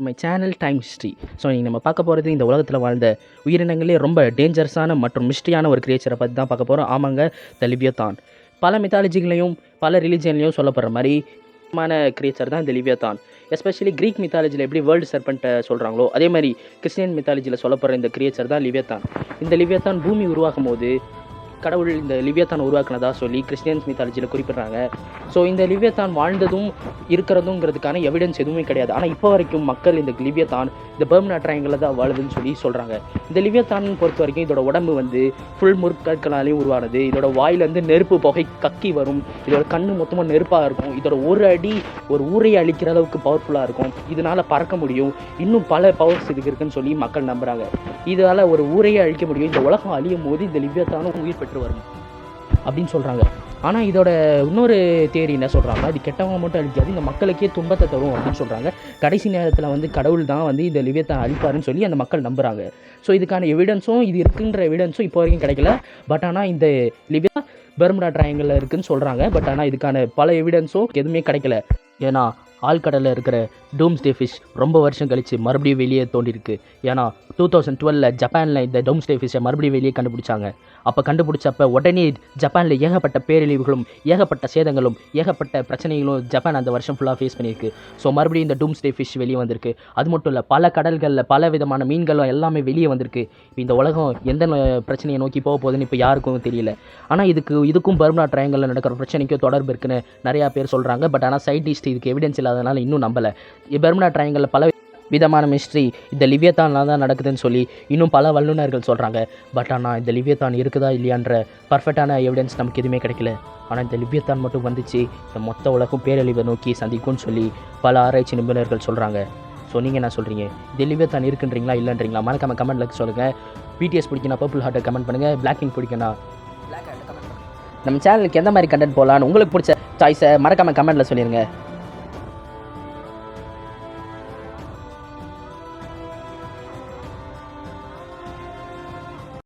My channel time history. So நீங்கள் நம்ம பார்க்க போகிறது இந்த உலகத்தில் வாழ்ந்த உயிரினங்களே ரொம்ப டேஞ்சரஸான மற்றும் மிஸ்ட்ரியான ஒரு கிரியேச்சரை பற்றி தான் பார்க்க போகிறோம். ஆமாங்க, த லிவியத்தான். பல மித்தாலஜிகளையும் பல ரிலிஜன்லையும் சொல்லப்படுற மாதிரி கிரியேச்சர் தான் இந்த லிவியத்தான். எஸ்பெஷலி க்ரீக் மித்தாலஜியில் எப்படி வேர்ல்டு சர்பெண்ட்டை சொல்கிறாங்களோ அதே மாதிரி கிறிஸ்டியன் மித்தாலஜியில் சொல்லப்படுற இந்த கிரியேச்சர் தான் லிவியத்தான். இந்த லிவியத்தான் பூமி உருவாக்கும் போது கடவுள் இந்த லிவியத்தான் உருவாக்குனதா சொல்லி கிறிஸ்டியன்ஸ் மித்தாலஜியில் குறிப்பிட்றாங்க. ஸோ இந்த லிவியத்தான் வாழ்ந்ததும் இருக்கிறதுங்கிறதுக்கான எவிடன்ஸ் எதுவுமே கிடையாது. ஆனால் இப்போ வரைக்கும் மக்கள் இந்த லிவியத்தான் இந்த பெர்முடா ட்ரையாங்கிளில் தான் வாழுதுன்னு சொல்லி சொல்கிறாங்க. இந்த லிவியத்தான் பொறுத்த வரைக்கும் இதோட உடம்பு ஃபுல் முற்கற்களாலையும் உருவானது. இதோட வாயிலேருந்து நெருப்பு புகை கக்கி வரும். இதோட கண்ணு மொத்தமாக நெருப்பாக இருக்கும். இதோட ஒரு அடி ஒரு ஊரையை அழிக்கிற அளவுக்கு பவர்ஃபுல்லாக இருக்கும். இதனால் பறக்க முடியும். இன்னும் பல பவர்ஸ் இதுக்கு இருக்குன்னு சொல்லி மக்கள் நம்புகிறாங்க. இதனால் ஒரு ஊரையே அழிக்க முடியும். இந்த உலகம் அழியும் போது இந்த லிவியத்தானும் உயிர் பெற்று வரும் அப்படின்னு சொல்கிறாங்க. ஆனால் இதோட இன்னொரு தேரி என்ன சொல்கிறாங்கன்னா, இது கெட்டவங்க மட்டும் அழிக்காது, இந்த மக்களுக்கே துன்பத்தை தரும் அப்படின்னு சொல்கிறாங்க. கடைசி நேரத்தில் கடவுள் தான் இந்த லிவியத்தான் அழிப்பாருன்னு சொல்லி அந்த மக்கள் நம்புகிறாங்க. ஸோ இதுக்கான எவிடன்ஸும் இது இருக்குன்ற எவிடன்ஸும் இப்போ வரைக்கும் கிடைக்கல. பட் ஆனால் இந்த லிவியா பெர்முடா ட்ரையாங்கிளில் இருக்குதுன்னு சொல்கிறாங்க. பட் ஆனால் இதுக்கான பல எவிடன்ஸும் எதுவுமே கிடைக்கல. ஏன்னா ஆழ்கடலில் இருக்கிற டூம்ஸ்டே ஃபிஷ் ரொம்ப வருஷம் கழித்து மறுபடியும் வெளியே தோண்டிருக்கு. ஏன்னா 2012 ஜப்பானில் இந்த டூம்ஸ்டே ஃபிஷ்ஷை மறுபடியும் வெளியே கண்டுபிடிச்சாங்க. அப்போ கண்டுபிடிச்சப்ப உடனே ஜப்பானில் ஏகப்பட்ட பேரழிவுகளும் ஏகப்பட்ட சேதங்களும் ஏகப்பட்ட பிரச்சனைகளும் ஜப்பான் அந்த வருஷம் ஃபுல்லாக ஃபேஸ் பண்ணியிருக்கு. ஸோ மறுபடியும் இந்த டூம்ஸ்டே ஃபிஷ் வெளியே வந்திருக்கு. அது மட்டும் இல்லை, பல கடல்களில் பல விதமான மீன்களும் எல்லாமே வெளியே வந்திருக்கு. இப்போ இந்த உலகம் எந்த பிரச்சனையை நோக்கி போக போகுதுன்னு இப்போ யாருக்கும் தெரியல. ஆனால் இதுக்கும் பெர்முடா ட்ரையாங்கிளில் நடக்கிற பிரச்சனைக்கும் தொடர்பு இருக்குன்னு நிறையா பேர் சொல்கிறாங்க. பட் ஆனால் சயின்டிஸ்ட் இதுக்கு எவிடன்ஸ் இல்லாதனால இன்னும் நம்பலை. பெர்முடா ட்ரையாங்கிளில் பல விதமான மிஸ்ட்ரி இந்த லிவியத்தானில் தான் நடக்குதுன்னு சொல்லி இன்னும் பல வல்லுநர்கள் சொல்கிறாங்க. பட் ஆனால் இந்த லிவியத்தான் இருக்குதா இல்லையான்ற பர்ஃபெக்டான எவிடன்ஸ் நமக்கு எதுவுமே கிடைக்கல. ஆனால் இந்த லிவியத்தான் மட்டும் வந்துச்சு இந்த மொத்த உலகம் பேரழிவை நோக்கி சந்திக்கும்னு சொல்லி பல ஆராய்ச்சி நிபுணர்கள் சொல்கிறாங்க. ஸோ நீங்கள் என்ன சொல்கிறீங்க? இந்த லிவியத்தான் இருக்குன்றீங்களா இல்லைன்றீங்களா? மறக்காம கமெண்ட்டில் சொல்லுங்கள். பிடிஎஸ் பிடிக்கணும் பர்பிள் ஹார்ட்டை கமெண்ட் பண்ணுங்கள். பிளாக் பிங்க் பிடிக்கணும் பிளாக் ஹார்ட்டை கமெண்ட் பண்ணுங்கள். நம்ம சேனலுக்கு எந்த மாதிரி கண்டென்ட் போகலான்னு உங்களுக்கு பிடிச்ச சாய்ஸை மறக்காம கமெண்ட்டில் சொல்லிடுங்க.